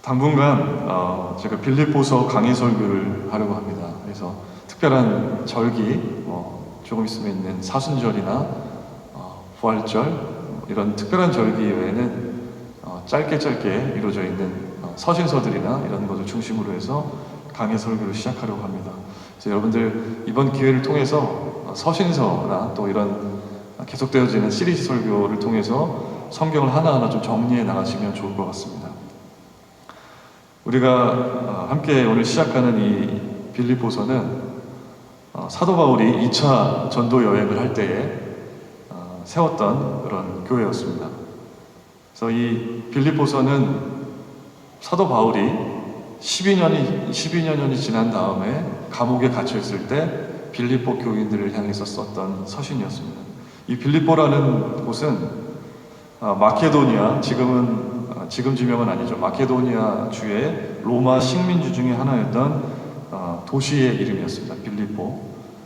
당분간 제가 빌립보서 강의 설교를 하려고 합니다. 그래서 특별한 절기, 조금 있으면 있는 사순절이나 부활절 이런 특별한 절기 외에는 짧게 이루어져 있는 서신서들이나 이런 것을 중심으로 해서 강의 설교를 시작하려고 합니다. 그래서 여러분들 이번 기회를 통해서 서신서나 또 이런 계속되어지는 시리즈 설교를 통해서 성경을 하나하나 좀 정리해 나가시면 좋을 것 같습니다. 우리가 함께 오늘 시작하는 이 빌립보서는 사도 바울이 2차 전도 여행을 할 때에 세웠던 그런 교회였습니다. 그래서 이 빌립보서는 사도 바울이 12년이 지난 다음에 감옥에 gat혀 있을 때 빌립보 교인들을 향해서 썼던 서신이었습니다. 이 빌립보라는 곳은 마케도니아, 지금 지명은 아니죠. 마케도니아 주의 로마 식민지 중에 하나였던 도시의 이름이었습니다. 빌립보.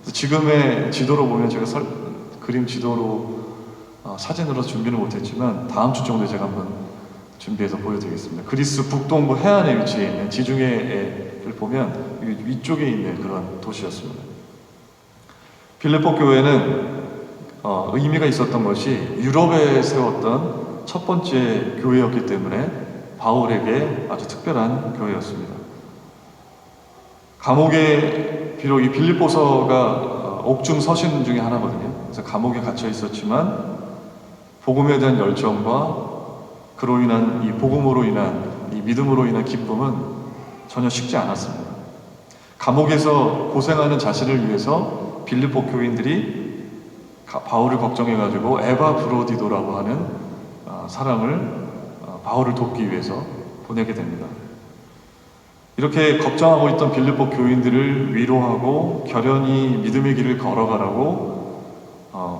지금의 지도로 보면 제가 그림 지도로 사진으로 준비는 못했지만 다음 주 정도에 제가 한번 준비해서 보여드리겠습니다. 그리스 북동부 해안에 위치해 있는 지중해를 보면 위쪽에 있는 그런 도시였습니다. 빌립보 교회는 의미가 있었던 것이 유럽에 세웠던 첫 번째 교회였기 때문에 바울에게 아주 특별한 교회였습니다. 감옥에 비록 이 빌립보서가 옥중 서신 중에 하나거든요. 그래서 감옥에 갇혀 있었지만 복음에 대한 열정과 그로 인한 이 복음으로 인한 이 믿음으로 인한 기쁨은 전혀 식지 않았습니다. 감옥에서 고생하는 자신을 위해서 빌립보 교인들이 바울을 걱정해가지고 에바 브로디도라고 하는 사람을 바울을 돕기 위해서 보내게 됩니다. 이렇게 걱정하고 있던 빌립보 교인들을 위로하고 결연히 믿음의 길을 걸어가라고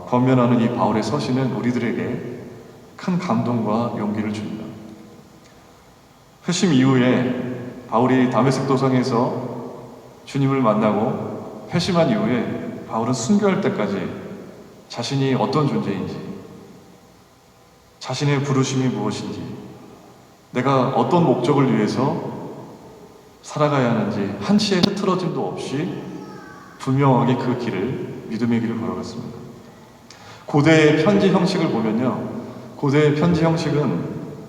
권면하는 이 바울의 서신은 우리들에게 큰 감동과 용기를 줍니다. 회심 이후에 바울이 다메섹 도상에서 주님을 만나고 회심한 이후에 바울은 순교할 때까지 자신이 어떤 존재인지, 자신의 부르심이 무엇인지, 내가 어떤 목적을 위해서 살아가야 하는지 한치의 흐트러짐도 없이 분명하게 그 길을, 믿음의 길을 걸어갔습니다. 고대의 편지 형식을 보면요, 고대의 편지 형식은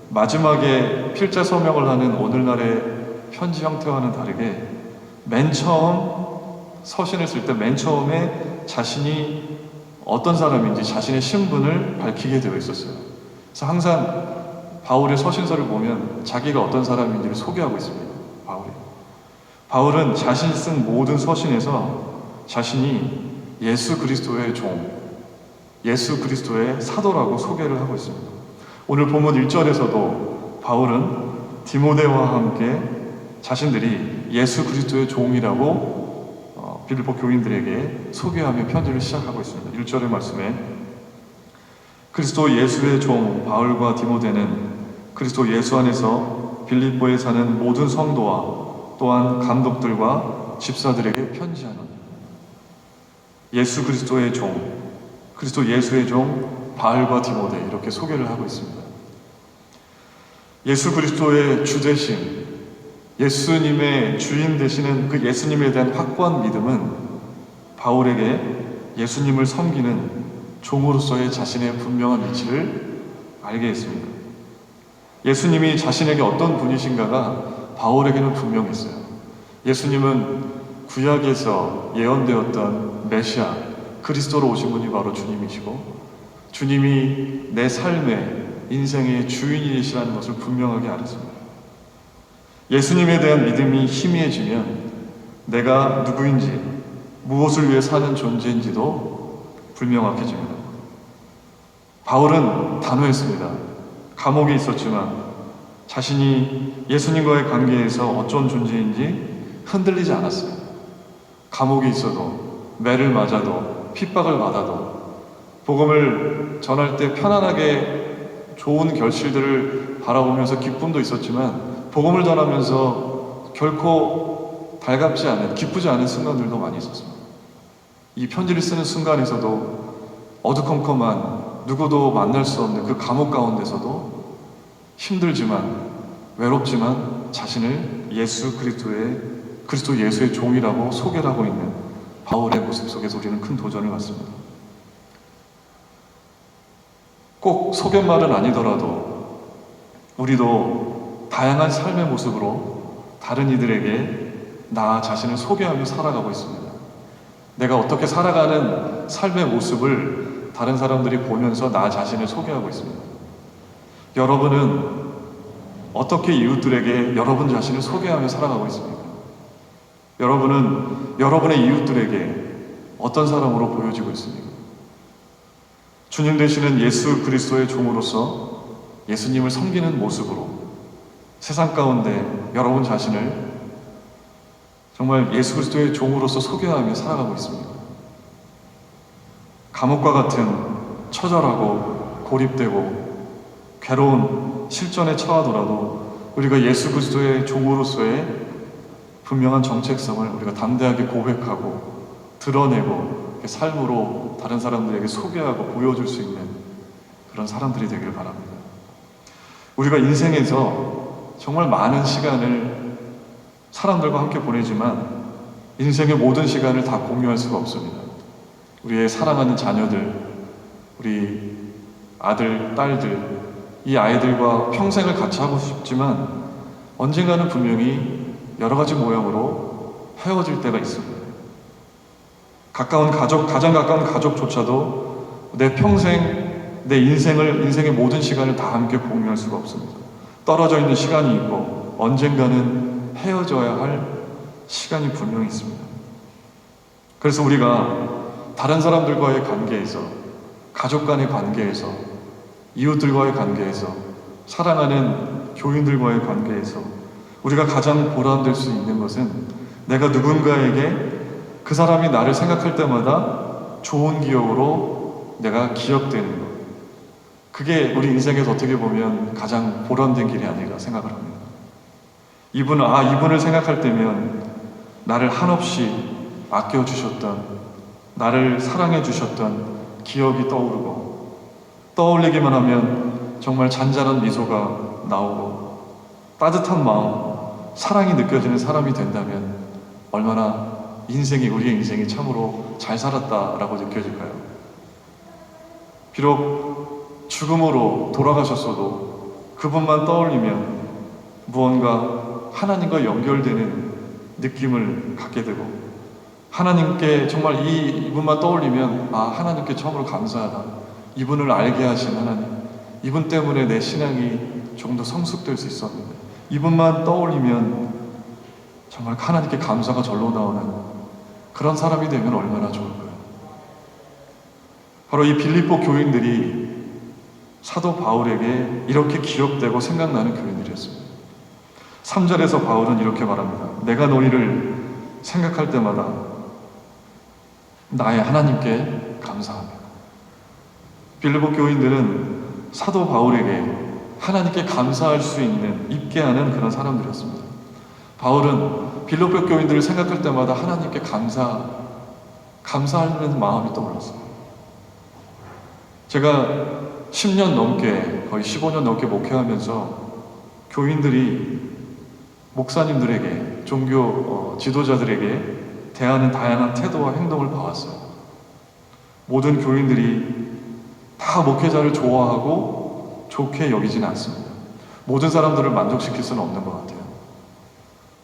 마지막에 필자 서명을 하는 오늘날의 편지 형태와는 다르게 맨 처음 서신을 쓸 때 맨 처음에 자신이 어떤 사람인지 자신의 신분을 밝히게 되어 있었어요. 그래서 항상 바울의 서신서를 보면 자기가 어떤 사람인지를 소개하고 있습니다. 바울은 자신이 쓴 모든 서신에서 자신이 예수 그리스도의 종, 예수 그리스도의 사도라고 소개를 하고 있습니다. 오늘 본문 1절에서도 바울은 디모데와 함께 자신들이 예수 그리스도의 종이라고 빌립보 교인들에게 소개하며 편지를 시작하고 있습니다. 1절의 말씀에 그리스도 예수의 종 바울과 디모데는 그리스도 예수 안에서 빌립보에 사는 모든 성도와 또한 감독들과 집사들에게 편지하노니. 예수 그리스도의 종, 그리스도 예수의 종 바울과 디모데 이렇게 소개를 하고 있습니다. 예수 그리스도의 주 되심, 예수님의 주인 되시는 그 예수님에 대한 확고한 믿음은 바울에게 예수님을 섬기는 종으로서의 자신의 분명한 위치를 알게 했습니다. 예수님이 자신에게 어떤 분이신가가 바울에게는 분명했어요. 예수님은 구약에서 예언되었던 메시아, 그리스도로 오신 분이 바로 주님이시고 주님이 내 삶의 인생의 주인이시라는 것을 분명하게 알았습니다. 예수님에 대한 믿음이 희미해지면 내가 누구인지, 무엇을 위해 사는 존재인지도 불명확해집니다. 바울은 단호했습니다. 감옥에 있었지만 자신이 예수님과의 관계에서 어떤 존재인지 흔들리지 않았어요. 감옥에 있어도, 매를 맞아도, 핍박을 받아도, 복음을 전할 때 편안하게 좋은 결실들을 바라보면서 기쁨도 있었지만 복음을 전하면서 결코 달갑지 않은, 기쁘지 않은 순간들도 많이 있었습니다. 이 편지를 쓰는 순간에서도 어두컴컴한, 누구도 만날 수 없는 그 감옥 가운데서도 힘들지만, 외롭지만 자신을 그리스도 예수의 종이라고 소개를 하고 있는 바울의 모습 속에서 우리는 큰 도전을 받습니다. 꼭 소개말은 아니더라도 우리도 다양한 삶의 모습으로 다른 이들에게 나 자신을 소개하며 살아가고 있습니다. 내가 어떻게 살아가는 삶의 모습을 다른 사람들이 보면서 나 자신을 소개하고 있습니다. 여러분은 어떻게 이웃들에게 여러분 자신을 소개하며 살아가고 있습니까? 여러분은 여러분의 이웃들에게 어떤 사람으로 보여지고 있습니까? 주님 되시는 예수 그리스도의 종으로서 예수님을 섬기는 모습으로 세상 가운데 여러분 자신을 정말 예수 그리스도의 종으로서 소개하며 살아가고 있습니다. 감옥과 같은 처절하고 고립되고 괴로운 실전에 처하더라도 우리가 예수 그리스도의 종으로서의 분명한 정체성을 우리가 담대하게 고백하고 드러내고 삶으로 다른 사람들에게 소개하고 보여줄 수 있는 그런 사람들이 되기를 바랍니다. 우리가 인생에서 정말 많은 시간을 사람들과 함께 보내지만 인생의 모든 시간을 다 공유할 수가 없습니다. 우리의 사랑하는 자녀들, 우리 아들, 딸들, 이 아이들과 평생을 같이 하고 싶지만 언젠가는 분명히 여러 가지 모양으로 헤어질 때가 있습니다. 가장 가까운 가족조차도 내 평생, 내 인생의 모든 시간을 다 함께 공유할 수가 없습니다. 떨어져 있는 시간이 있고 언젠가는 헤어져야 할 시간이 분명히 있습니다. 그래서 우리가 다른 사람들과의 관계에서, 가족 간의 관계에서, 이웃들과의 관계에서, 사랑하는 교인들과의 관계에서 우리가 가장 보람될 수 있는 것은 내가 누군가에게 그 사람이 나를 생각할 때마다 좋은 기억으로 내가 기억되는 것. 그게 우리 인생에서 어떻게 보면 가장 보람된 길이 아닐까 생각을 합니다. 이분을 생각할 때면 나를 한없이 아껴주셨던, 나를 사랑해주셨던 기억이 떠오르고 떠올리기만 하면 정말 잔잔한 미소가 나오고 따뜻한 마음, 사랑이 느껴지는 사람이 된다면 얼마나 우리의 인생이 참으로 잘 살았다라고 느껴질까요? 비록 죽음으로 돌아가셨어도 그분만 떠올리면 무언가 하나님과 연결되는 느낌을 갖게 되고 하나님께 정말 이분만 떠올리면 하나님께 처음으로 감사하다. 이분을 알게 하신 하나님, 이분 때문에 내 신앙이 조금 더 성숙될 수 있었는데 이분만 떠올리면 정말 하나님께 감사가 절로 나오는 그런 사람이 되면 얼마나 좋을까요? 바로 이 빌립보 교인들이 사도 바울에게 이렇게 기억되고 생각나는 교인들이었습니다. 3절에서 바울은 이렇게 말합니다. 내가 너희를 생각할 때마다 나의 하나님께 감사하며. 빌립보 교인들은 사도 바울에게 하나님께 감사할 수 있게 하는 그런 사람들이었습니다. 바울은 빌립보 교인들을 생각할 때마다 하나님께 감사하는 마음이 떠올랐어요. 제가 10년 넘게, 거의 15년 넘게 목회하면서 교인들이 목사님들에게, 종교 지도자들에게 대하는 다양한 태도와 행동을 봐왔어요. 모든 교인들이 다 목회자를 좋아하고 좋게 여기지는 않습니다. 모든 사람들을 만족시킬 수는 없는 것 같아요.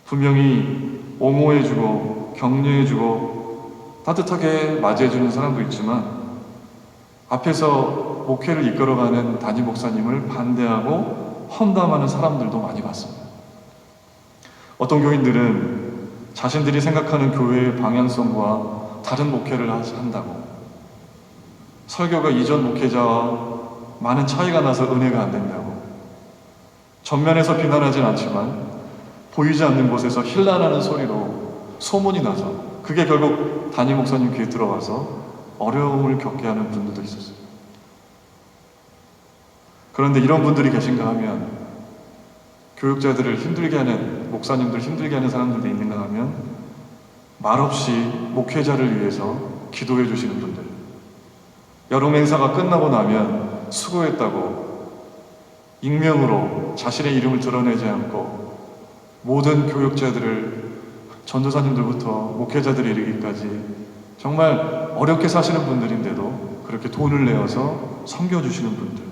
분명히 옹호해주고 격려해주고 따뜻하게 맞이해주는 사람도 있지만 앞에서 목회를 이끌어가는 담임 목사님을 반대하고 험담하는 사람들도 많이 봤습니다. 어떤 교인들은 자신들이 생각하는 교회의 방향성과 다른 목회를 한다고, 설교가 이전 목회자와 많은 차이가 나서 은혜가 안 된다고, 전면에서 비난하진 않지만 보이지 않는 곳에서 힐난하는 소리로 소문이 나서 그게 결국 담임 목사님 귀에 들어가서 어려움을 겪게 하는 분들도 있었어요. 그런데 이런 분들이 계신가 하면, 교육자들을 힘들게 하는, 목사님들 힘들게 하는 사람들도 있는가 하면 말없이 목회자를 위해서 기도해 주시는 분들, 여름 행사가 끝나고 나면 수고했다고 익명으로 자신의 이름을 드러내지 않고 모든 교육자들을 전도사님들부터 목회자들이 이르기까지 정말 어렵게 사시는 분들인데도 그렇게 돈을 내어서 섬겨주시는 분들,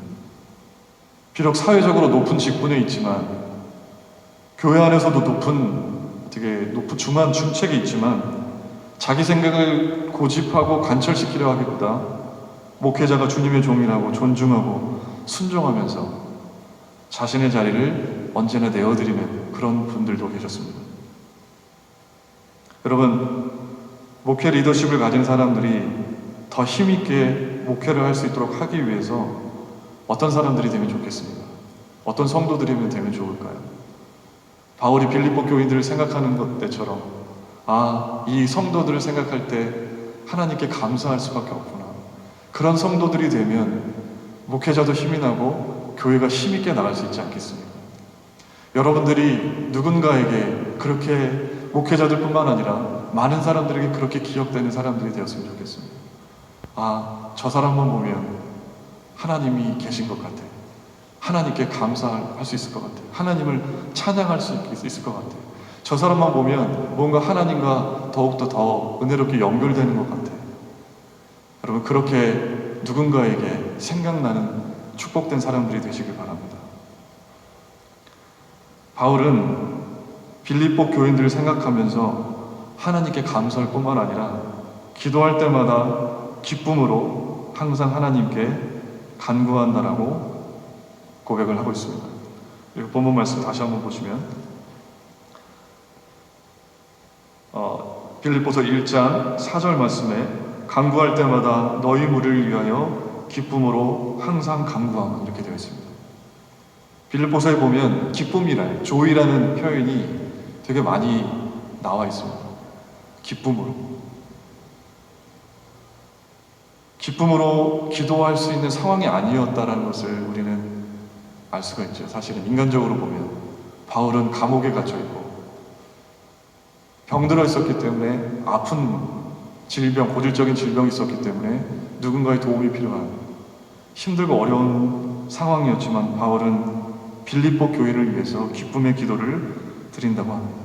비록 사회적으로 높은 직분에 있지만 교회 안에서도 되게 높은 중한 중책이 있지만 자기 생각을 고집하고 관철시키려 하기보다 목회자가 주님의 종이라고 존중하고 순종하면서 자신의 자리를 언제나 내어드리는 그런 분들도 계셨습니다. 여러분, 목회 리더십을 가진 사람들이 더 힘있게 목회를 할 수 있도록 하기 위해서 어떤 사람들이 되면 좋겠습니까? 어떤 성도들이면 되면 좋을까요? 바울이 빌립보 교인들을 생각하는 것 때처럼 이 성도들을 생각할 때 하나님께 감사할 수밖에 없구나. 그런 성도들이 되면 목회자도 힘이 나고 교회가 힘있게 나갈 수 있지 않겠습니까? 여러분들이 누군가에게 그렇게 목회자들뿐만 아니라 많은 사람들에게 그렇게 기억되는 사람들이 되었으면 좋겠습니다. 저 사람만 보면 하나님이 계신 것 같아. 하나님께 감사할 수 있을 것 같아. 하나님을 찬양할 수 있을 것 같아. 저 사람만 보면 뭔가 하나님과 더욱더 더 은혜롭게 연결되는 것 같아. 여러분, 그렇게 누군가에게 생각나는 축복된 사람들이 되시길 바랍니다. 바울은 빌립보 교인들을 생각하면서 하나님께 감사할 뿐만 아니라 기도할 때마다 기쁨으로 항상 하나님께 간구한다라고 고백을 하고 있습니다. 그리고 본문 말씀 다시 한번 보시면 빌립보서 1장 4절 말씀에 간구할 때마다 너희 무리를 위하여 기쁨으로 항상 간구하면 이렇게 되어 있습니다. 빌립보서에 보면 기쁨이라, 조이라는 표현이 되게 많이 나와 있습니다. 기쁨으로 기도할 수 있는 상황이 아니었다라는 것을 우리는 알 수가 있죠. 사실은 인간적으로 보면 바울은 감옥에 갇혀 있고 병들어 있었기 때문에 아픈 질병, 고질적인 질병이 있었기 때문에 누군가의 도움이 필요한 힘들고 어려운 상황이었지만 바울은 빌립보 교회를 위해서 기쁨의 기도를 드린다고 합니다.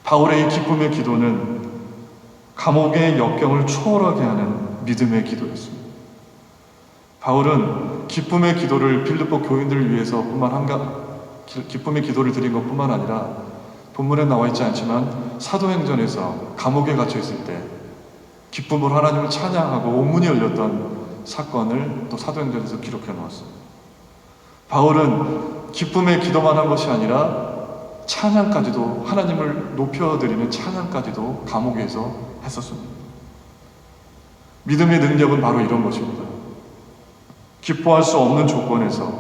바울의 이 기쁨의 기도는 감옥의 역경을 초월하게 하는 믿음의 기도였습니다. 바울은 기쁨의 기도를 빌립보 교인들을 위해서 기쁨의 기도를 드린 것뿐만 아니라 본문에 나와 있지 않지만 사도행전에서 감옥에 갇혀 있을 때 기쁨으로 하나님을 찬양하고 옥문이 열렸던 사건을 또 사도행전에서 기록해 놓았습니다. 바울은 기쁨의 기도만 한 것이 아니라 찬양까지도, 하나님을 높여드리는 찬양까지도 감옥에서 했었습니다. 믿음의 능력은 바로 이런 것입니다. 기뻐할 수 없는 조건에서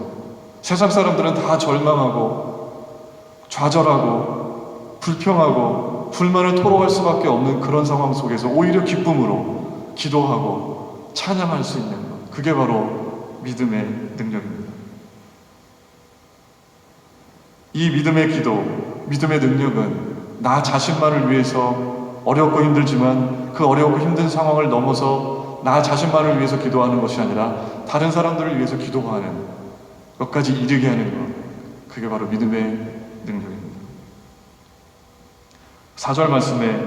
세상 사람들은 다 절망하고 좌절하고 불평하고 불만을 토로할 수밖에 없는 그런 상황 속에서 오히려 기쁨으로 기도하고 찬양할 수 있는 것, 그게 바로 믿음의 능력입니다. 이 믿음의 기도, 믿음의 능력은 나 자신만을 위해서 어렵고 힘들지만 그 어렵고 힘든 상황을 넘어서 나 자신만을 위해서 기도하는 것이 아니라 다른 사람들을 위해서 기도하는 것까지 이르게 하는 것, 그게 바로 믿음의 능력입니다. 4절 말씀에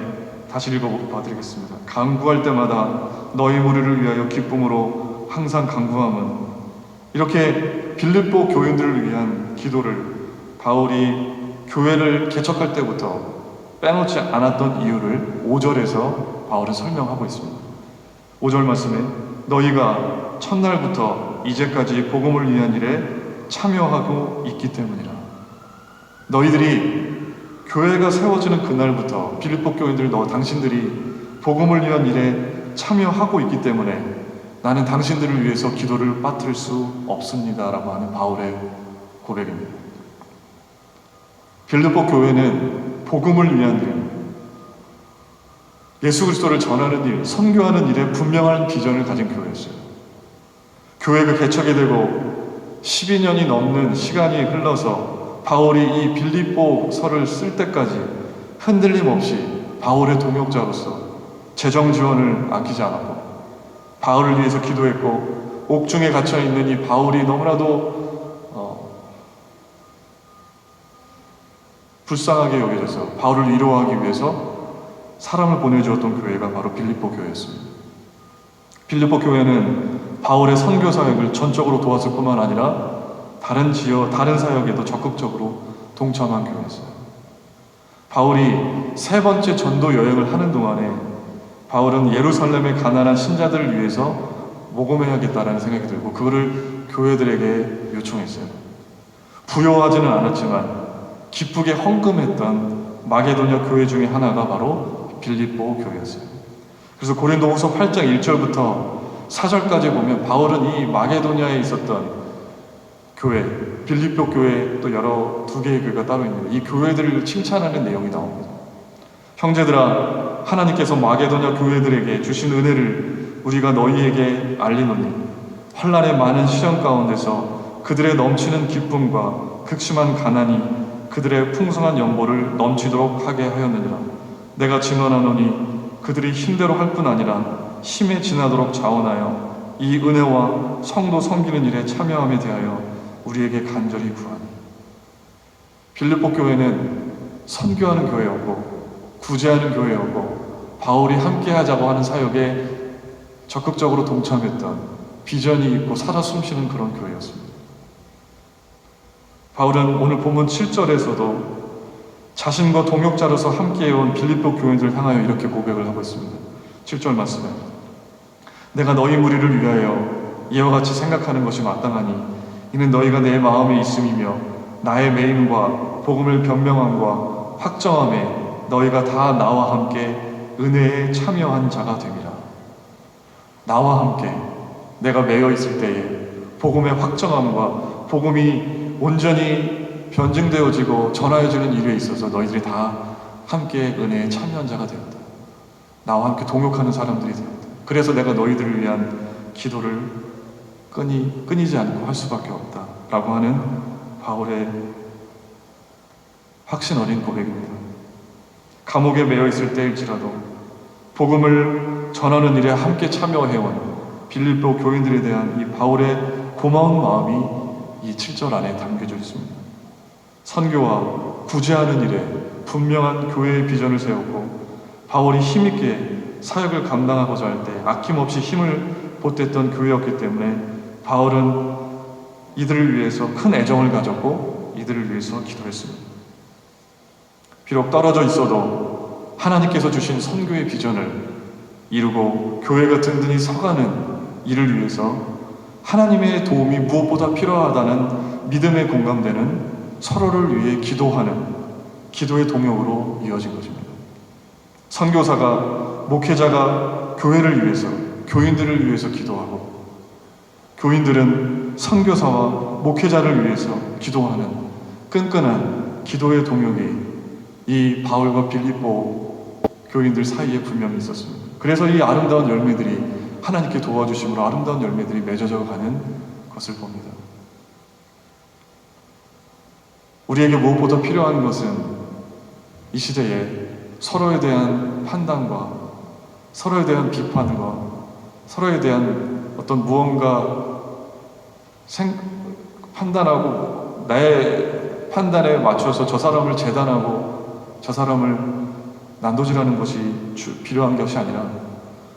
다시 읽어봐드리겠습니다. 간구할 때마다 너희 무리를 위하여 기쁨으로 항상 간구함은, 이렇게 빌립보 교인들을 위한 기도를 바울이 교회를 개척할 때부터 빼놓지 않았던 이유를 5절에서 바울은 설명하고 있습니다. 5절 말씀에 너희가 첫날부터 이제까지 복음을 위한 일에 참여하고 있기 때문이라. 너희들이 교회가 세워지는 그날부터 빌립보 교인들 당신들이 복음을 위한 일에 참여하고 있기 때문에 나는 당신들을 위해서 기도를 빠뜨릴 수 없습니다 라고 하는 바울의 고백입니다. 빌립보 교회는 복음을 위한 일, 예수 그리스도를 전하는 일, 선교하는 일에 분명한 비전을 가진 교회였어요. 교회가 개척이 되고 12년이 넘는 시간이 흘러서 바울이 이 빌립보서를 쓸 때까지 흔들림 없이 바울의 동역자로서 재정 지원을 아끼지 않았고 바울을 위해서 기도했고, 옥중에 갇혀있는 이 바울이 너무나도 불쌍하게 여겨져서 바울을 위로하기 위해서 사람을 보내주었던 교회가 바로 빌립보 교회였습니다. 빌립보 교회는 바울의 선교 사역을 전적으로 도왔을 뿐만 아니라 다른 사역에도 적극적으로 동참한 교회였어요. 바울이 세 번째 전도 여행을 하는 동안에 바울은 예루살렘의 가난한 신자들을 위해서 모금해야겠다라는 생각이 들고 그거를 교회들에게 요청했어요. 부요하지는 않았지만 기쁘게 헌금했던 마게도냐 교회 중에 하나가 바로 빌립보 교회였어요. 그래서 고린도후서 8장 1절부터 4절까지 보면 바울은 이 마게도냐에 있었던 교회, 빌립보 교회 또 두 개의 교회가 따로 있는데 이 교회들을 칭찬하는 내용이 나옵니다. 형제들아, 하나님께서 마게도냐 교회들에게 주신 은혜를 우리가 너희에게 알리노니 환난의 많은 시련 가운데서 그들의 넘치는 기쁨과 극심한 가난이 그들의 풍성한 연보를 넘치도록 하게 하였느니라. 내가 증언하노니 그들이 힘대로 할 뿐 아니라 힘에 지나도록 자원하여 이 은혜와 성도 섬기는 일에 참여함에 대하여 우리에게 간절히 구하니. 빌립보 교회는 선교하는 교회였고 구제하는 교회였고 바울이 함께하자고 하는 사역에 적극적으로 동참했던 비전이 있고 살아 숨쉬는 그런 교회였습니다. 바울은 오늘 본문 7절에서도 자신과 동역자로서 함께해온 빌립보 교인들을 향하여 이렇게 고백을 하고 있습니다. 7절 말씀에 내가 너희 무리를 위하여 이와 같이 생각하는 것이 마땅하니 이는 너희가 내 마음에 있음이며 나의 매임과 복음을 변명함과 확정함에 너희가 다 나와 함께 은혜에 참여한 자가 됨이라. 나와 함께 내가 매여 있을 때에 복음의 확정함과 복음이 온전히 변증되어지고 전하여지는 일에 있어서 너희들이 다 함께 은혜에 참여한 자가 되었다. 나와 함께 동역하는 사람들이 되었다. 그래서 내가 너희들을 위한 기도를 끊이지 않고 할 수밖에 없다 라고 하는 바울의 확신 어린 고백입니다. 감옥에 매여 있을 때일지라도 복음을 전하는 일에 함께 참여해온 빌립보 교인들에 대한 이 바울의 고마운 마음이 이 7절 안에 담겨져 있습니다. 선교와 구제하는 일에 분명한 교회의 비전을 세웠고 바울이 힘있게 사역을 감당하고자 할 때 아낌없이 힘을 보탰던 교회였기 때문에 바울은 이들을 위해서 큰 애정을 가졌고 이들을 위해서 기도했습니다. 비록 떨어져 있어도 하나님께서 주신 선교의 비전을 이루고 교회가 든든히 서가는 이를 위해서 하나님의 도움이 무엇보다 필요하다는 믿음에 공감되는 서로를 위해 기도하는 기도의 동역으로 이어진 것입니다. 선교사가, 목회자가 교회를 위해서, 교인들을 위해서 기도하고 교인들은 선교사와 목회자를 위해서 기도하는 끈끈한 기도의 동역이 이 바울과 빌립보 교인들 사이에 분명히 있었습니다. 그래서 이 아름다운 열매들이 하나님께 도와주심으로 아름다운 열매들이 맺어져 가는 것을 봅니다. 우리에게 무엇보다 필요한 것은 이 시대에 서로에 대한 판단과 서로에 대한 비판과 서로에 대한 어떤 무언가 판단하고 나의 판단에 맞춰서 저 사람을 재단하고 저 사람을 난도질하는 것이 필요한 것이 아니라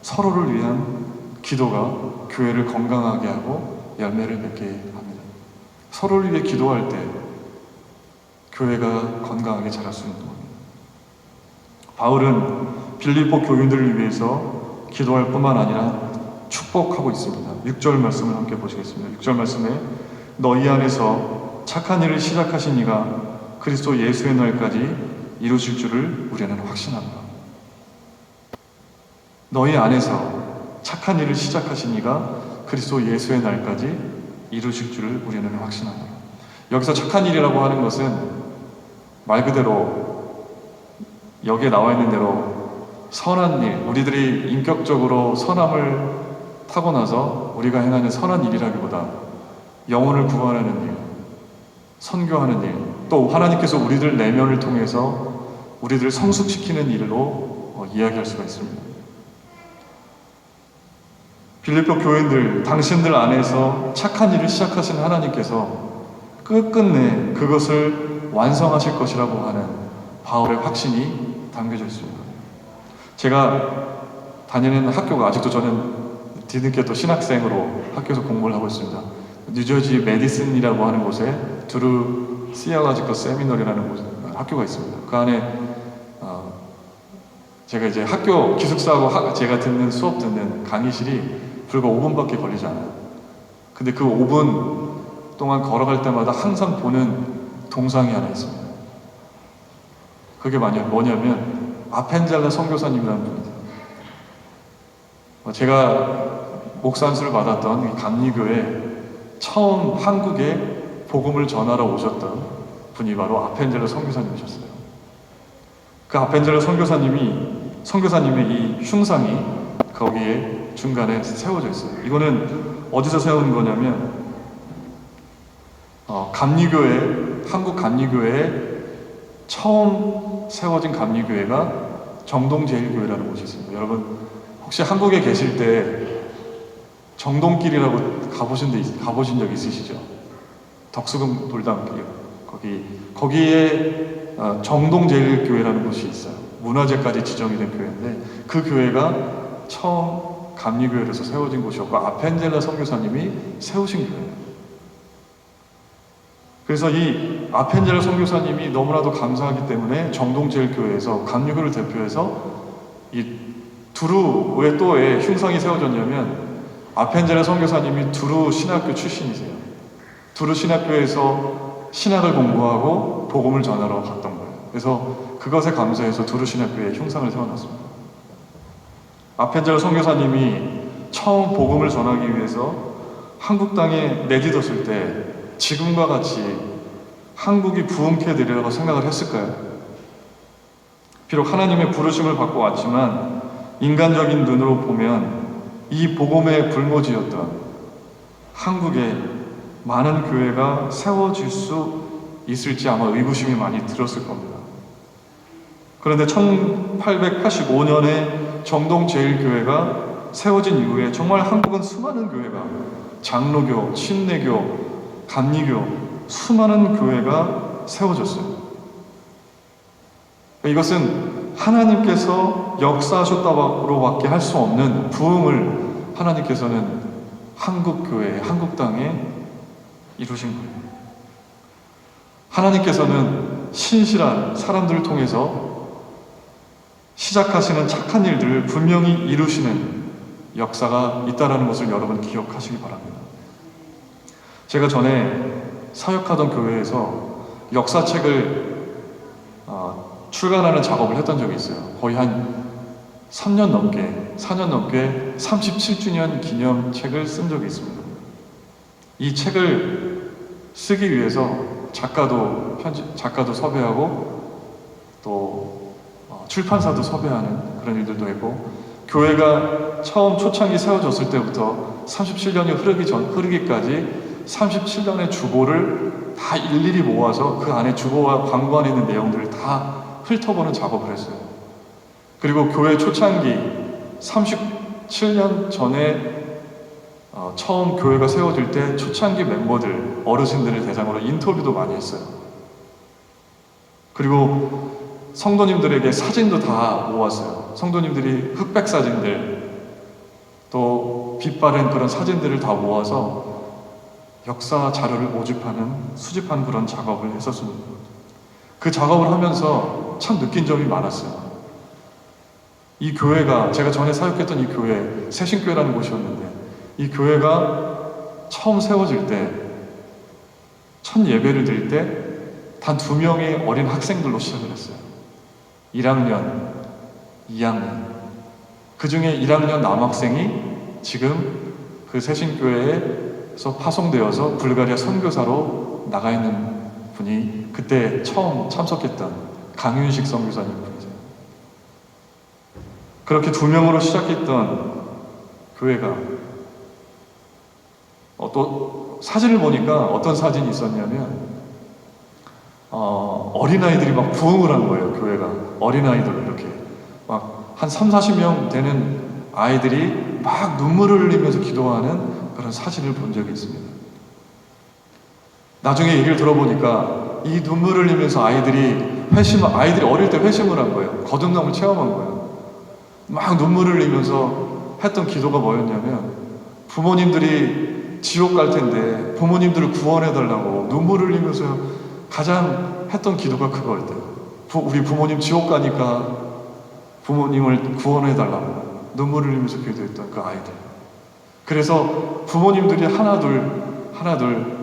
서로를 위한 기도가 교회를 건강하게 하고 열매를 맺게 합니다. 서로를 위해 기도할 때 교회가 건강하게 자랄 수 있는 겁니다. 바울은 빌립보 교인들을 위해서 기도할 뿐만 아니라 축복하고 있습니다. 6절 말씀을 함께 보시겠습니다. 6절 말씀에 너희 안에서 착한 일을 시작하신 이가 그리스도 예수의 날까지 이루실 줄을 우리는 확신한다. 너희 안에서 착한 일을 시작하신 이가 그리스도 예수의 날까지 이루실 줄을 우리는 확신한다. 여기서 착한 일이라고 하는 것은 말 그대로 여기에 나와 있는 대로 선한 일, 우리들이 인격적으로 선함을 타고나서 우리가 행하는 선한 일이라기보다 영혼을 구원하는 일, 선교하는 일, 또 하나님께서 우리들 내면을 통해서 우리들을 성숙시키는 일로 이야기할 수가 있습니다. 빌립보 교인들, 당신들 안에서 착한 일을 시작하신 하나님께서 끝끝내 그것을 완성하실 것이라고 하는 바울의 확신이 담겨져 있습니다. 제가 다니는 학교가 아직도 저는 뒤늦게 또 신학생으로 학교에서 공부를 하고 있습니다. 뉴저지 메디슨이라고 하는 곳에 드루 시어가지컬 세미너리라는 학교가 있습니다. 그 안에 제가 이제 학교 기숙사하고 제가 듣는 수업 듣는 강의실이 불과 5분밖에 걸리지 않아요. 근데 그 5분 동안 걸어갈 때마다 항상 보는 동상이 하나 있습니다. 그게 뭐냐면 아펜젤라 선교사님이라는 분이세요. 제가 목사 안수를 받았던 감리교회 처음 한국에 복음을 전하러 오셨던 분이 바로 아펜젤라 선교사님이셨어요. 그 아펜젤라 선교사님의 이 흉상이 거기에 중간에 세워져 있어요. 이거는 어디서 세운 거냐면 한국 감리교회에 처음 세워진 감리교회가 정동제일교회라는 곳이 있습니다. 여러분 혹시 한국에 계실 때 정동길이라고 가보신 적 있으시죠? 덕수궁 돌담길 거기에 정동제일교회라는 곳이 있어요. 문화재까지 지정이 된 교회인데 그 교회가 처음 감리교회에서 세워진 곳이었고 아펜젤라 선교사님이 세우신 교회예요. 그래서 이 아펜젤라 선교사님이 너무나도 감사하기 때문에 정동제일교회에서 감리교를 대표해서 이 두루 왜 흉상이 세워졌냐면 아펜젤라 선교사님이 두루 신학교 출신이세요. 두루 신학교에서 신학을 공부하고 복음을 전하러 갔던 거예요. 그래서 그것에 감사해서 두루 신학교에 흉상을 세워놨습니다. 아펜젤라 선교사님이 처음 복음을 전하기 위해서 한국 땅에 내딛었을 때 지금과 같이 한국이 부흥케 되리라고 생각을 했을까요? 비록 하나님의 부르심을 받고 왔지만 인간적인 눈으로 보면 이 복음의 불모지였던 한국에 많은 교회가 세워질 수 있을지 아마 의구심이 많이 들었을 겁니다. 그런데 1885년에 정동제일교회가 세워진 이후에 정말 한국은 수많은 교회가 장로교, 침례교, 감리교 수많은 교회가 세워졌어요. 이것은 하나님께서 역사하셨다고밖에 할 수 없는 부흥을 하나님께서는 한국 교회, 한국 땅에 이루신 거예요. 하나님께서는 신실한 사람들을 통해서 시작하시는 착한 일들을 분명히 이루시는 역사가 있다는 것을 여러분 기억하시기 바랍니다. 제가 전에 사역하던 교회에서 역사책을 출간하는 작업을 했던 적이 있어요. 거의 한 4년 넘게 37주년 기념책을 쓴 적이 있습니다. 이 책을 쓰기 위해서 작가도 섭외하고 또 출판사도 섭외하는 그런 일들도 했고, 교회가 처음 초창기 세워졌을 때부터 37년이 흐르기까지 37년의 주보를 다 일일이 모아서 그 안에 주보와 광고 안에 있는 내용들을 다 훑어보는 작업을 했어요. 그리고 교회 초창기 37년 전에 처음 교회가 세워질 때 초창기 멤버들, 어르신들을 대상으로 인터뷰도 많이 했어요. 그리고 성도님들에게 사진도 다 모았어요. 성도님들이 흑백 사진들, 또 빛바랜 그런 사진들을 다 모아서 역사 자료를 수집하는 그런 작업을 했었습니다. 그 작업을 하면서 참 느낀 점이 많았어요. 이 교회가, 제가 전에 사역했던 이 교회, 새신교회라는 곳이었는데, 이 교회가 처음 세워질 때, 첫 예배를 드릴 때, 단 2명의 어린 학생들로 시작을 했어요. 1학년, 2학년. 그 중에 1학년 남학생이 지금 그 새신교회에서 파송되어서 불가리아 선교사로 나가 있는 분이 그때 처음 참석했던 강윤식 선교사님 분이세요. 그렇게 2명으로 시작했던 교회가 또 사진을 보니까 어떤 사진이 있었냐면 어린아이들이 막 부흥을 한 거예요. 교회가 어린아이들 이렇게 막 한 30-40명 되는 아이들이 막 눈물을 흘리면서 기도하는 그런 사진을 본 적이 있습니다. 나중에 얘기를 들어보니까 이 눈물을 흘리면서 아이들이 어릴 때 회심을 한 거예요. 거듭남을 체험한 거예요. 막 눈물을 흘리면서 했던 기도가 뭐였냐면, 부모님들이 지옥 갈 텐데 부모님들을 구원해달라고 눈물을 흘리면서 가장 했던 기도가 그거였대요. 우리 부모님 지옥 가니까 부모님을 구원해달라고 눈물을 흘리면서 기도했던 그 아이들. 그래서 부모님들이 하나둘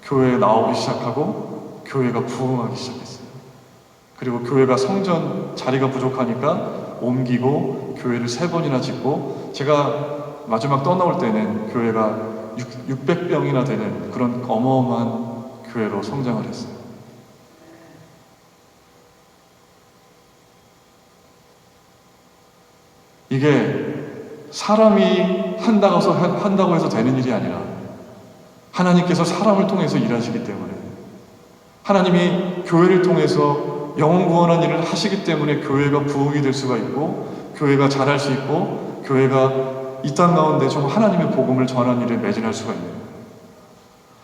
교회에 나오기 시작하고 교회가 부흥하기 시작했어요. 그리고 교회가 성전 자리가 부족하니까 옮기고 교회를 3번이나 짓고, 제가 마지막 떠나올 때는 교회가 600병이나 되는 그런 어마어마한 교회로 성장을 했어요. 이게 사람이 한다고 해서 되는 일이 아니라 하나님께서 사람을 통해서 일하시기 때문에, 하나님이 교회를 통해서 영혼 구원한 일을 하시기 때문에 교회가 부흥이 될 수가 있고, 교회가 자랄 수 있고, 교회가 이 땅 가운데 좀 하나님의 복음을 전하는 일에 매진할 수가 있는 거예요.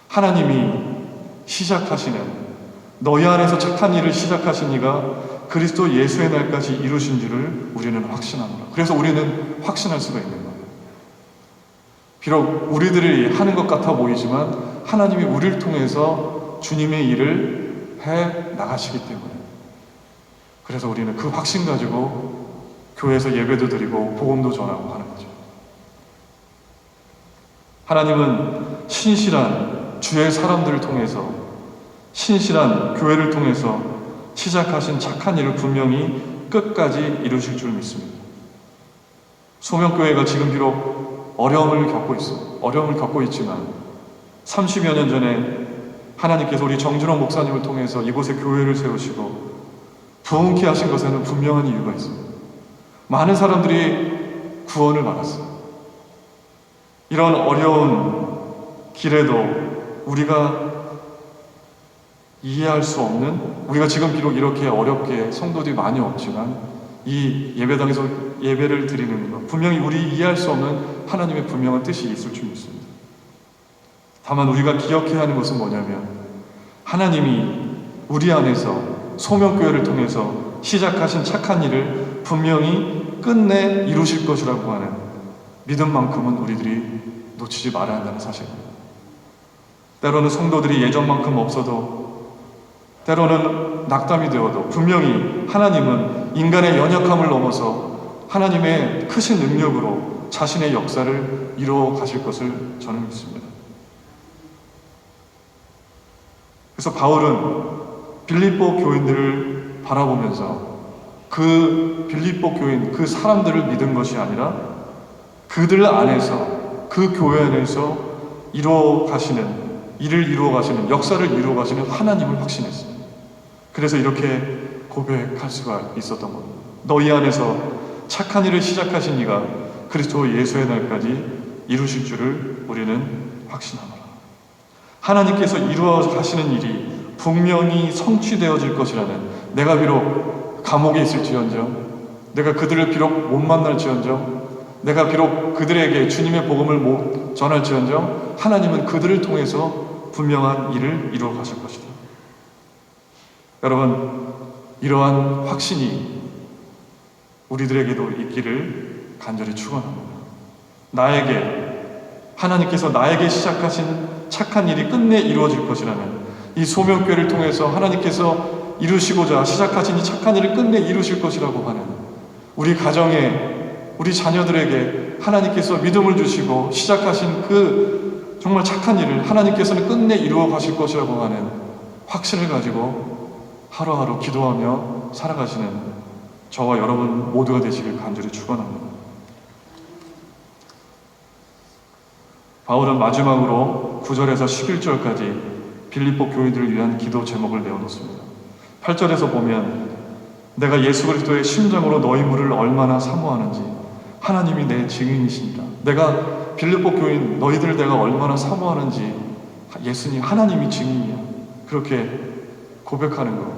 하나님이 시작하시는, 너희 안에서 착한 일을 하신 이가 그리스도 예수의 날까지 이루신 줄을 우리는 확신합니다. 그래서 우리는 확신할 수가 있는 거예요. 비록 우리들이 하는 것 같아 보이지만 하나님이 우리를 통해서 주님의 일을 해 나가시기 때문에, 그래서 우리는 그 확신 가지고 교회에서 예배도 드리고 복음도 전하고 하는 거죠. 하나님은 신실한 주의 사람들을 통해서, 신실한 교회를 통해서 시작하신 착한 일을 분명히 끝까지 이루실 줄 믿습니다. 소명교회가 지금 비록 어려움을 겪고 있지만 30여 년 전에 하나님께서 우리 정준호 목사님을 통해서 이곳에 교회를 세우시고 부흥케 하신 것에는 분명한 이유가 있습니다. 많은 사람들이 구원을 받았어요. 이런 어려운 길에도 우리가 이해할 수 없는, 우리가 지금 비록 이렇게 어렵게 성도들이 많이 없지만 이 예배당에서 예배를 드리는 것, 분명히 우리 이해할 수 없는 하나님의 분명한 뜻이 있을 줄 믿습니다. 다만 우리가 기억해야 하는 것은 뭐냐면, 하나님이 우리 안에서 소명교회를 통해서 시작하신 착한 일을 분명히 끝내 이루실 것이라고 하는 믿음만큼은 우리들이 놓치지 말아야 한다는 사실입니다. 때로는 성도들이 예전만큼 없어도, 때로는 낙담이 되어도 분명히 하나님은 인간의 연약함을 넘어서 하나님의 크신 능력으로 자신의 역사를 이루어 가실 것을 저는 믿습니다. 그래서 바울은 빌립보 교인들을 바라보면서 그 빌립보 교인, 그 사람들을 믿은 것이 아니라 그들 안에서, 그 교회 안에서 일을 이루어 가시는, 역사를 이루어 가시는 하나님을 확신했습니다. 그래서 이렇게 고백할 수가 있었던 겁니다. 너희 안에서 착한 일을 시작하신 이가 그리스도 예수의 날까지 이루실 줄을 우리는 확신합니다. 하나님께서 이루어 가시는 일이 분명히 성취되어질 것이라는, 내가 비록 감옥에 있을지언정, 내가 그들을 비록 못 만날지언정, 내가 비록 그들에게 주님의 복음을 못 전할지언정, 하나님은 그들을 통해서 분명한 일을 이루어 가실 것이다. 여러분, 이러한 확신이 우리들에게도 있기를 간절히 축원합니다. 하나님께서 나에게 시작하신 착한 일이 끝내 이루어질 것이라는 이 소명교회를 통해서 하나님께서 이루시고자 시작하신 이 착한 일을 끝내 이루실 것이라고 하는, 우리 가정에, 우리 자녀들에게 하나님께서 믿음을 주시고 시작하신 그 정말 착한 일을 하나님께서는 끝내 이루어 가실 것이라고 하는 확신을 가지고 하루하루 기도하며 살아가시는 저와 여러분 모두가 되시길 간절히 축원합니다. 바울은 마지막으로 9절에서 11절까지 빌립보 교인들을 위한 기도 제목을 내어놓습니다. 8절에서 보면, 내가 예수 그리스도의 심정으로 너희 물을 얼마나 사모하는지 하나님이 내 증인이십니다. 내가 빌립보 교인 너희들을 내가 얼마나 사모하는지 예수님, 하나님이 증인이야. 그렇게 고백하는 거,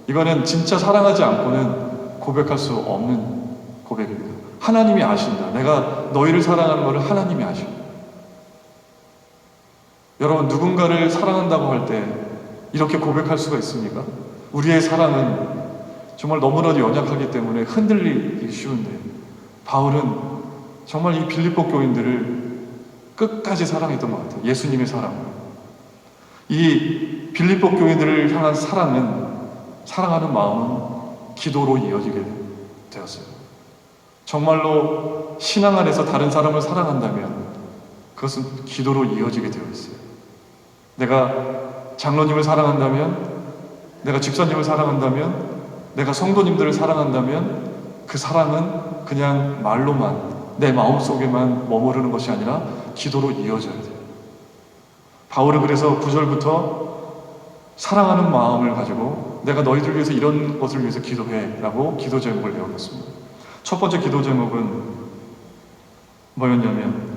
이거는 진짜 사랑하지 않고는 고백할 수 없는 고백입니다. 하나님이 아신다. 내가 너희를 사랑하는 것을 하나님이 아십니다. 여러분, 누군가를 사랑한다고 할 때 이렇게 고백할 수가 있습니까? 우리의 사랑은 정말 너무나도 연약하기 때문에 흔들리기 쉬운데, 바울은 정말 이 빌립보 교인들을 끝까지 사랑했던 것 같아요. 예수님의 사랑을. 이 빌립보 교인들을 향한 사랑하는 마음은 기도로 이어지게 되었어요. 정말로 신앙 안에서 다른 사람을 사랑한다면 그것은 기도로 이어지게 되어 있어요. 내가 장로님을 사랑한다면, 내가 집사님을 사랑한다면, 내가 성도님들을 사랑한다면 그 사랑은 그냥 말로만, 내 마음속에만 머무르는 것이 아니라 기도로 이어져야 돼요. 바울은 그래서 9절부터 사랑하는 마음을 가지고 내가 너희들 위해서 이런 것을 위해서 기도해 라고 기도 제목을 내어놨습니다. 첫 번째 기도 제목은 뭐였냐면,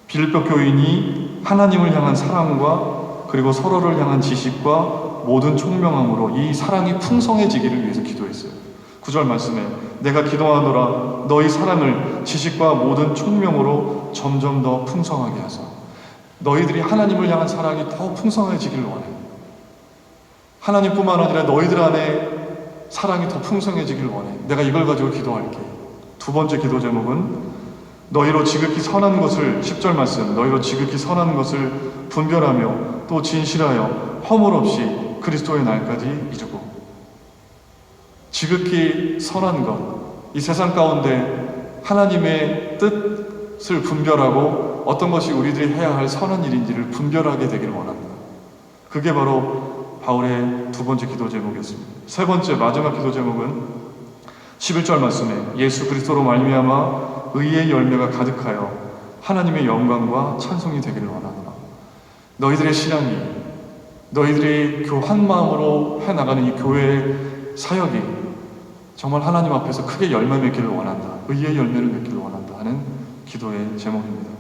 빌립보 교인이 하나님을 향한 사랑과 그리고 서로를 향한 지식과 모든 총명함으로 이 사랑이 풍성해지기를 위해서 기도했어요. 9절 말씀에 내가 기도하노라 너희 사랑을 지식과 모든 총명으로 점점 더 풍성하게 하소서. 너희들이 하나님을 향한 사랑이 더 풍성해지기를 원해요. 하나님뿐만 아니라 너희들 안에 사랑이 더 풍성해지기를 원해. 내가 이걸 가지고 기도할게. 두 번째 기도 제목은 너희로 지극히 선한 것을, 10절 말씀, 너희로 지극히 선한 것을 분별하며 또 진실하여 허물 없이 그리스도의 날까지 이루고. 지극히 선한 것, 이 세상 가운데 하나님의 뜻을 분별하고 어떤 것이 우리들이 해야 할 선한 일인지를 분별하게 되기를 원합니다. 그게 바로 바울의 두 번째 기도 제목이었습니다. 세 번째, 마지막 기도 제목은 11절 말씀에 예수 그리스도로 말미암아 의의 열매가 가득하여 하나님의 영광과 찬송이 되기를 원하노라. 너희들의 신앙이, 너희들이 한 마음으로 해나가는 이 교회의 사역이 정말 하나님 앞에서 크게 열매 맺기를 원한다. 의의 열매를 맺기를 원한다 하는 기도의 제목입니다.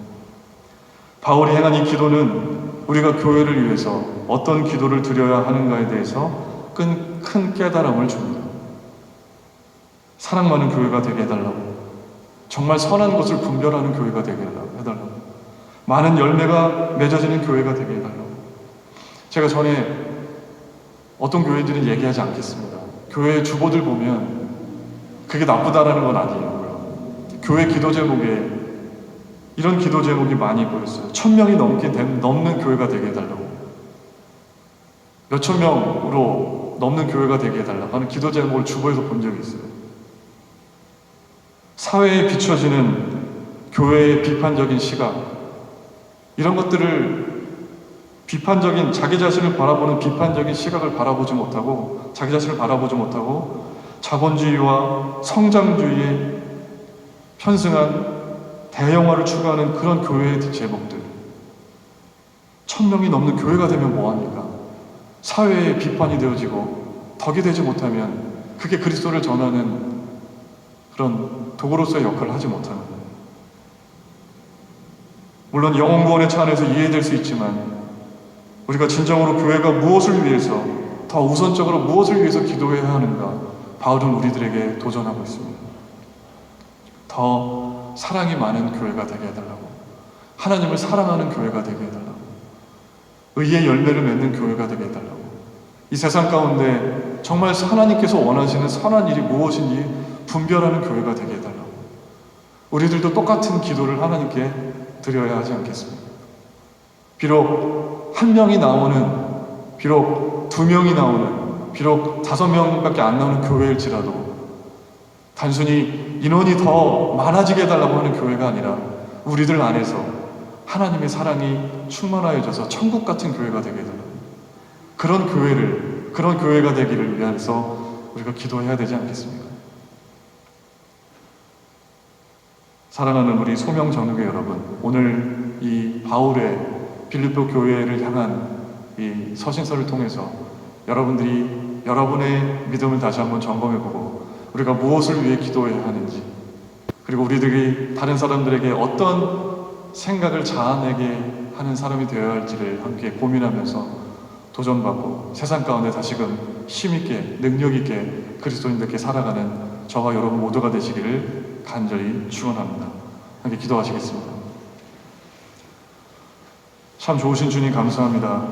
바울이 행한 이 기도는 우리가 교회를 위해서 어떤 기도를 드려야 하는가에 대해서 큰 깨달음을 줍니다. 사랑 많은 교회가 되게 해달라고, 정말 선한 것을 분별하는 교회가 되게 해달라고, 많은 열매가 맺어지는 교회가 되게 해달라고. 제가 전에 어떤 교회들은 얘기하지 않겠습니다. 교회 주보들 보면 그게 나쁘다라는 건 아니에요. 교회 기도 제목에 이런 기도 제목이 많이 보였어요. 1000명이 넘는 교회가 되게 해달라고, 몇천 명으로 넘는 교회가 되게 해달라고 하는 기도 제목을 주보에서 본 적이 있어요. 사회에 비춰지는 교회의 비판적인 시각, 이런 것들을 비판적인, 자기 자신을 바라보는 비판적인 시각을 바라보지 못하고, 자기 자신을 바라보지 못하고 자본주의와 성장주의에 편승한 대형화를 추구하는 그런 교회의 제목들. 1000명이 넘는 교회가 되면 뭐합니까? 사회에 비판이 되어지고 덕이 되지 못하면 그게 그리스도를 전하는 그런 도구로서의 역할을 하지 못하는 거예요. 물론 영혼구원의 차 안에서 이해될 수 있지만 우리가 진정으로 교회가 무엇을 위해서, 더 우선적으로 무엇을 위해서 기도해야 하는가, 바울은 우리들에게 도전하고 있습니다. 더 사랑이 많은 교회가 되게 해달라고, 하나님을 사랑하는 교회가 되게 해달라고, 의의 열매를 맺는 교회가 되게 해달라고, 이 세상 가운데 정말 하나님께서 원하시는 선한 일이 무엇인지 분별하는 교회가 되게 해달라고. 우리들도 똑같은 기도를 하나님께 드려야 하지 않겠습니까? 비록 한 명이 나오는, 비록 2명이 나오는, 비록 5명밖에 안 나오는 교회일지라도 단순히 인원이 더 많아지게 해달라고 하는 교회가 아니라 우리들 안에서 하나님의 사랑이 충만하여져서 천국 같은 교회가 되게 해달라고, 그런 교회가 되기를 위해서 우리가 기도해야 되지 않겠습니까? 사랑하는 우리 소명전후교 여러분, 오늘 이 바울의 빌립보 교회를 향한 이 서신서를 통해서 여러분들이 여러분의 믿음을 다시 한번 점검해보고 우리가 무엇을 위해 기도해야 하는지, 그리고 우리들이 다른 사람들에게 어떤 생각을 자아내게 하는 사람이 되어야 할지를 함께 고민하면서 도전받고 세상 가운데 다시금 힘있게 능력있게 그리스도인들께 살아가는 저와 여러분 모두가 되시기를 간절히 축원합니다. 함께 기도하시겠습니다. 참 좋으신 주님 감사합니다.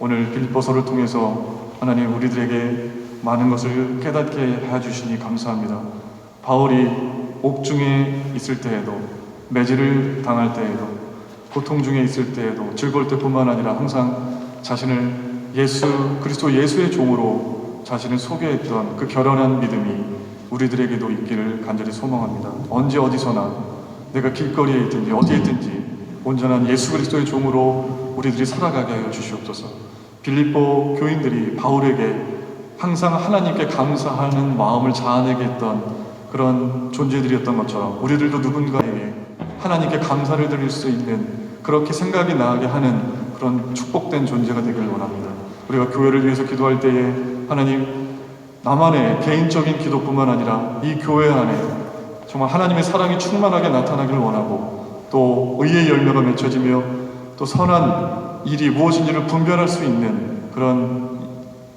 오늘 빌립보서를 통해서 하나님 우리들에게 많은 것을 깨닫게 해주시니 감사합니다. 바울이 옥중에 있을 때에도, 매질을 당할 때에도, 고통 중에 있을 때에도, 즐거울 때뿐만 아니라 항상 자신을 그리스도 예수의 종으로 자신을 소개했던 그 결연한 믿음이 우리들에게도 있기를 간절히 소망합니다. 언제 어디서나 내가 길거리에 있든지 어디에 있든지 온전한 예수 그리스도의 종으로 우리들이 살아가게 하여 주시옵소서. 빌립보 교인들이 바울에게 항상 하나님께 감사하는 마음을 자아내게 했던 그런 존재들이었던 것처럼 우리들도 누군가에게 하나님께 감사를 드릴 수 있는, 그렇게 생각이 나게 하는 그런 축복된 존재가 되길 원합니다. 우리가 교회를 위해서 기도할 때에 하나님, 나만의 개인적인 기도뿐만 아니라 이 교회 안에 정말 하나님의 사랑이 충만하게 나타나길 원하고, 또 의의 열매가 맺혀지며 또 선한 일이 무엇인지를 분별할 수 있는 그런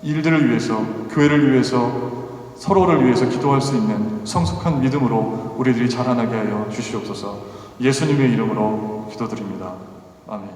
일들을 위해서, 교회를 위해서, 서로를 위해서 기도할 수 있는 성숙한 믿음으로 우리들이 자라나게 하여 주시옵소서. 예수님의 이름으로 기도드립니다. 아멘.